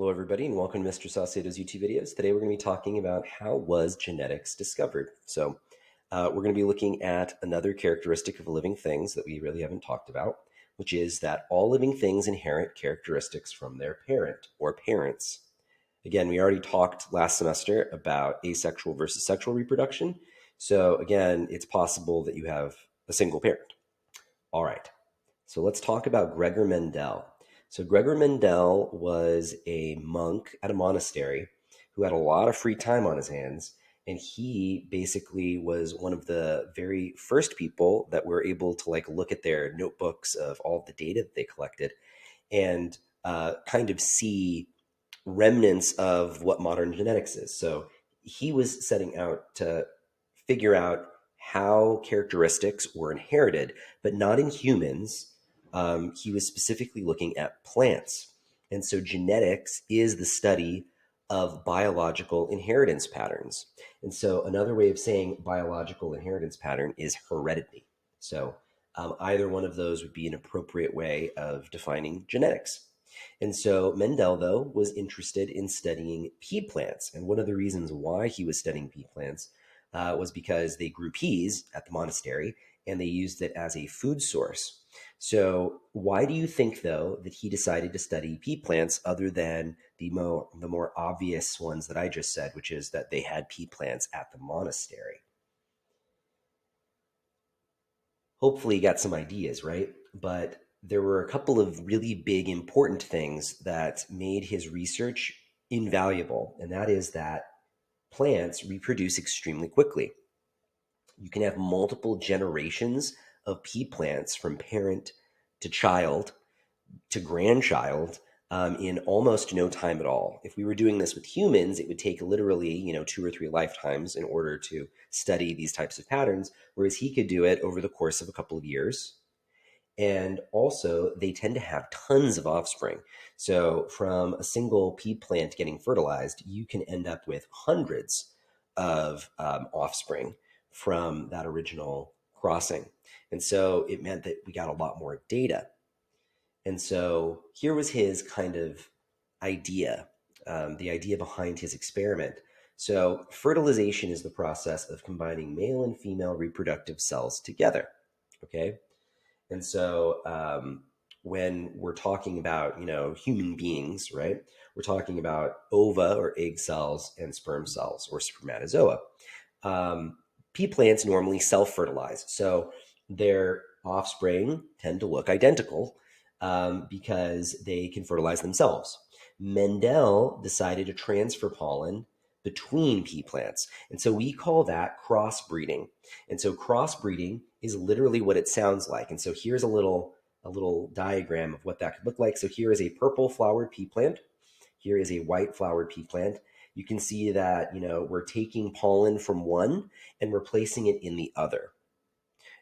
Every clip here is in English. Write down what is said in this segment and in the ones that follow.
Hello, everybody, and welcome to Mr. Saucedo's YouTube videos. Today, we're going to be talking about how was genetics discovered. We're going to be looking at another characteristic of living things that we really haven't talked about, which is that all living things inherit characteristics from their parent or parents. Again, we already talked last semester about asexual versus sexual reproduction. So again, it's possible that you have a single parent. All right. So let's talk about Gregor Mendel. So Gregor Mendel was a monk at a monastery who had a lot of free time on his hands. And he basically was one of the very first people that were able to look at their notebooks of all the data that they collected and kind of see remnants of what modern genetics is. So he was setting out to figure out how characteristics were inherited, but not in humans. He was specifically looking at plants. And so genetics is the study of biological inheritance patterns. And so another way of saying biological inheritance pattern is heredity. So either one of those would be an appropriate way of defining genetics. And so Mendel, though, was interested in studying pea plants. And one of the reasons why he was studying pea plants was because they grew peas at the monastery and they used it as a food source. So why do you think, though, that he decided to study pea plants other than the more obvious ones that I just said, which is that they had pea plants at the monastery? Hopefully you got some ideas, right? But there were a couple of really big important things that made his research invaluable, and that is that plants reproduce extremely quickly. You can have multiple generations of pea plants from parent to child to grandchild in almost no time at all. If we were doing this with humans, it would take literally, 2 or 3 lifetimes in order to study these types of patterns, whereas he could do it over the course of a couple of years. And also, they tend to have tons of offspring. So, from a single pea plant getting fertilized, you can end up with hundreds of offspring from that original crossing. And so, it meant that we got a lot more data. And so here was his kind of idea, the idea behind his experiment. So fertilization is the process of combining male and female reproductive cells together. Okay. And so when we're talking about, human beings, right, we're talking about ova or egg cells and sperm cells or spermatozoa. Pea plants normally self-fertilize. So their offspring tend to look identical because they can fertilize themselves. Mendel decided to transfer pollen between pea plants. And so we call that crossbreeding. And so crossbreeding is literally what it sounds like. And so here's a little diagram of what that could look like. So here is a purple flowered pea plant. Here is a white flowered pea plant. You can see that, we're taking pollen from one and replacing it in the other.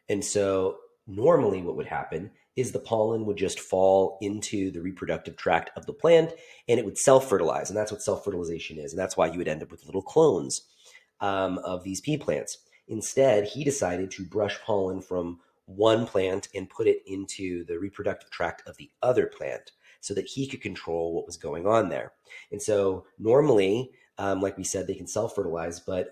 And so normally what would happen is the pollen would just fall into the reproductive tract of the plant and it would self-fertilize. And that's what self-fertilization is. And that's why you would end up with little clones of these pea plants. Instead, he decided to brush pollen from one plant and put it into the reproductive tract of the other plant so that he could control what was going on there. And so normally, like we said, they can self-fertilize, but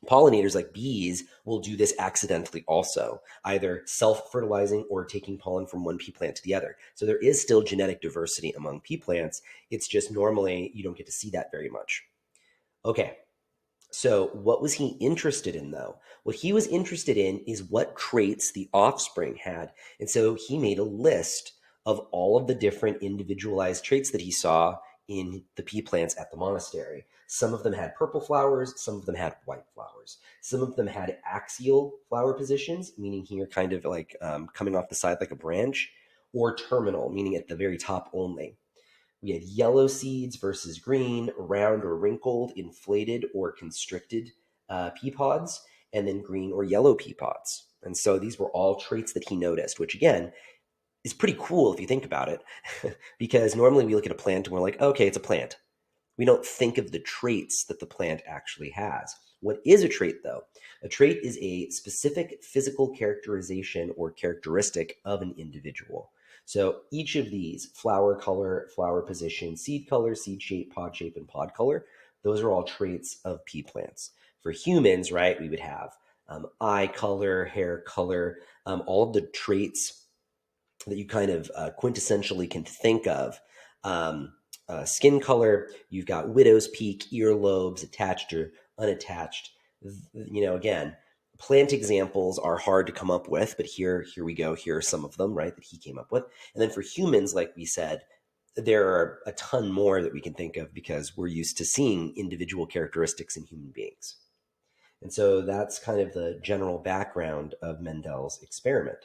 pollinators like bees will do this accidentally also, either self-fertilizing or taking pollen from one pea plant to the other. So there is still genetic diversity among pea plants. It's just normally you don't get to see that very much. Okay, so what was he interested in though? What he was interested in is what traits the offspring had. And so he made a list of all of the different individualized traits that he saw in the pea plants at the monastery. Some of them had purple flowers, some of them had white flowers. Some of them had axial flower positions, meaning here kind of like coming off the side like a branch, or terminal, meaning at the very top only. We had yellow seeds versus green, round or wrinkled, inflated or constricted pea pods, and then green or yellow pea pods. And so these were all traits that he noticed, which again is pretty cool if you think about it, because normally we look at a plant and we're like, okay, it's a plant. We don't think of the traits that the plant actually has. What is a trait, though? A trait is a specific physical characterization or characteristic of an individual. So each of these, flower color, flower position, seed color, seed shape, and pod color, those are all traits of pea plants. For humans, right, we would have eye color, hair color, all of the traits that you kind of quintessentially can think of. Um, Skin color, you've got widow's peak, earlobes, attached or unattached. Again, plant examples are hard to come up with, but here we go. Here are some of them, right, that he came up with. And then for humans, like we said, there are a ton more that we can think of because we're used to seeing individual characteristics in human beings. And so that's kind of the general background of Mendel's experiment.